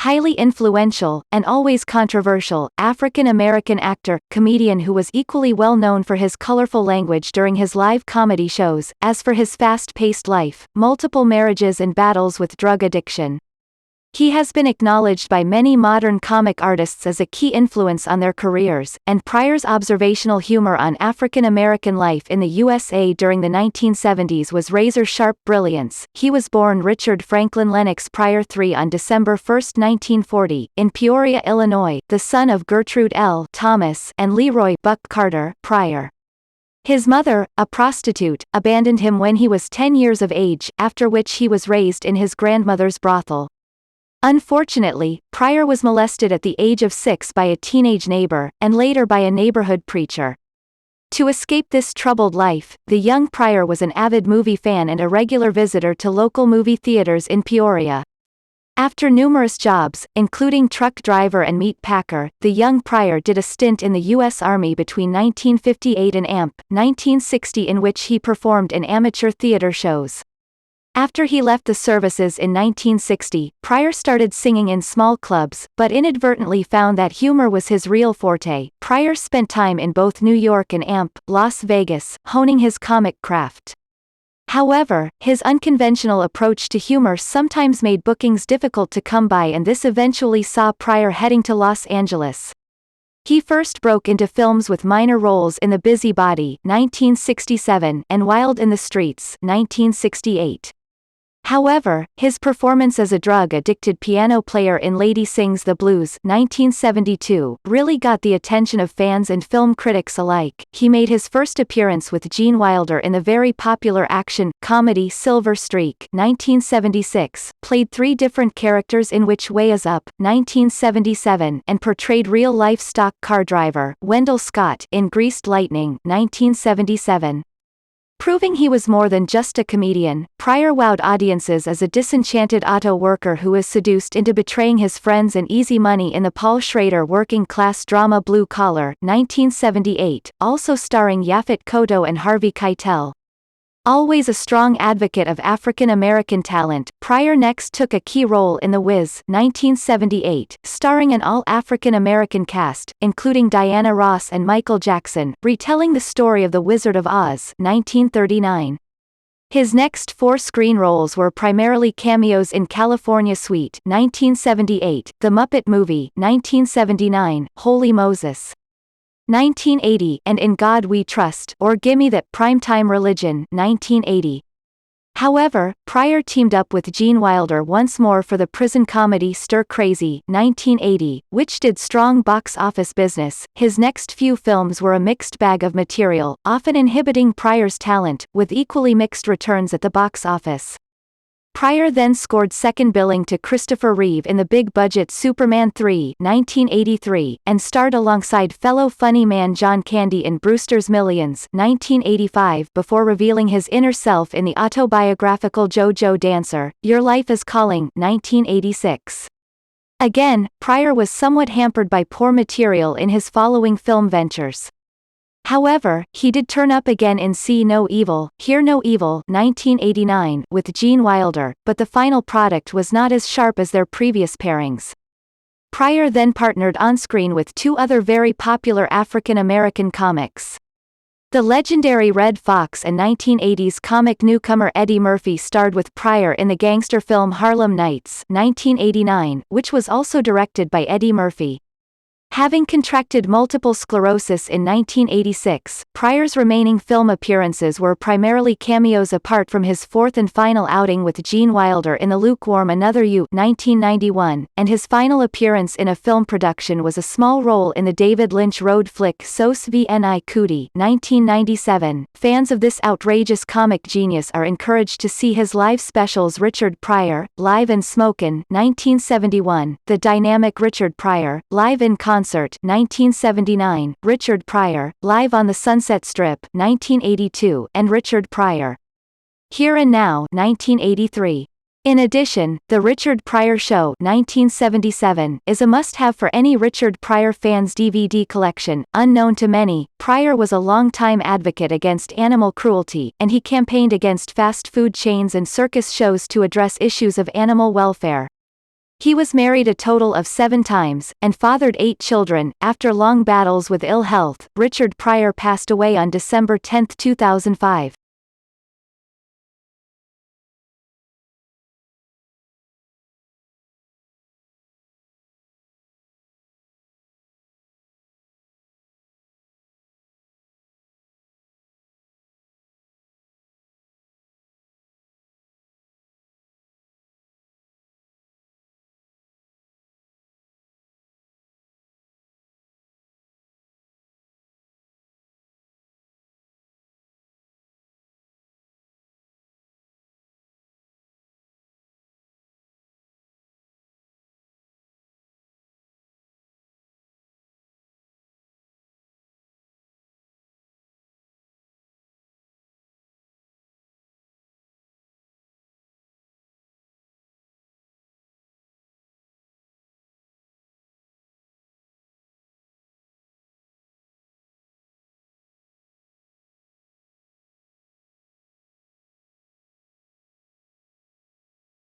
highly influential, and always controversial, African-American actor, comedian who was equally well known for his colorful language during his live comedy shows, as for his fast-paced life, multiple marriages and battles with drug addiction. He has been acknowledged by many modern comic artists as a key influence on their careers, and Pryor's observational humor on African American life in the USA during the 1970s was razor-sharp brilliance. He was born Richard Franklin Lennox Pryor III on December 1, 1940, in Peoria, Illinois, the son of Gertrude L. Thomas and Leroy Buck Carter Pryor. His mother, a prostitute, abandoned him when he was 10 years of age, after which he was raised in his grandmother's brothel. Unfortunately, Pryor was molested at the age of 6 by a teenage neighbor, and later by a neighborhood preacher. To escape this troubled life, the young Pryor was an avid movie fan and a regular visitor to local movie theaters in Peoria. After numerous jobs, including truck driver and meat packer, the young Pryor did a stint in the U.S. Army between 1958 and 1960 in which he performed in amateur theater shows. After he left the services in 1960, Pryor started singing in small clubs, but inadvertently found that humor was his real forte. Pryor spent time in both New York and Las Vegas, honing his comic craft. However, his unconventional approach to humor sometimes made bookings difficult to come by, and this eventually saw Pryor heading to Los Angeles. He first broke into films with minor roles in The Busybody, 1967, and Wild in the Streets, 1968. However, his performance as a drug-addicted piano player in Lady Sings the Blues, 1972, really got the attention of fans and film critics alike. He made his first appearance with Gene Wilder in the very popular action-comedy Silver Streak, 1976, played 3 different characters in Which Way Is Up, 1977, and portrayed real-life stock car driver, Wendell Scott, in Greased Lightning, 1977. Proving he was more than just a comedian, Pryor wowed audiences as a disenchanted auto worker who is seduced into betraying his friends and easy money in the Paul Schrader working-class drama Blue Collar, 1978, also starring Yaphet Kotto and Harvey Keitel. Always a strong advocate of African-American talent, Pryor next took a key role in The Wiz, 1978, starring an all-African-American cast, including Diana Ross and Michael Jackson, retelling the story of The Wizard of Oz, 1939. His next 4 screen roles were primarily cameos in California Suite, 1978, The Muppet Movie, 1979, Holy Moses, 1980, and In God We Trust, or Gimme That Primetime Religion, 1980. However, Pryor teamed up with Gene Wilder once more for the prison comedy Stir Crazy, 1980, which did strong box office business. His next few films were a mixed bag of material, often inhibiting Pryor's talent, with equally mixed returns at the box office. Pryor then scored second billing to Christopher Reeve in the big-budget Superman 3, 1983, and starred alongside fellow funny man John Candy in Brewster's Millions, 1985, before revealing his inner self in the autobiographical JoJo Dancer, Your Life is Calling, 1986. Again, Pryor was somewhat hampered by poor material in his following film ventures. However, he did turn up again in See No Evil, Hear No Evil, 1989, with Gene Wilder, but the final product was not as sharp as their previous pairings. Pryor then partnered on-screen with 2 other very popular African-American comics. The legendary Red Fox and 1980s comic newcomer Eddie Murphy starred with Pryor in the gangster film Harlem Nights, 1989, which was also directed by Eddie Murphy. Having contracted multiple sclerosis in 1986, Pryor's remaining film appearances were primarily cameos apart from his 4th and final outing with Gene Wilder in the lukewarm Another You, 1991, and his final appearance in a film production was a small role in the David Lynch road flick Sos Vni Cootie, 1997. Fans of this outrageous comic genius are encouraged to see his live specials Richard Pryor, Live and Smokin', 1971, The Dynamic Richard Pryor, Live in Concert, 1979, Richard Pryor, Live on the Sunset Strip, 1982, and Richard Pryor, Here and Now, 1983. In addition, The Richard Pryor Show, 1977, is a must-have for any Richard Pryor fan's DVD collection. Unknown to many, Pryor was a long-time advocate against animal cruelty, and he campaigned against fast food chains and circus shows to address issues of animal welfare. He was married a total of 7 times, and fathered 8 children. After long battles with ill health, Richard Pryor passed away on December 10, 2005.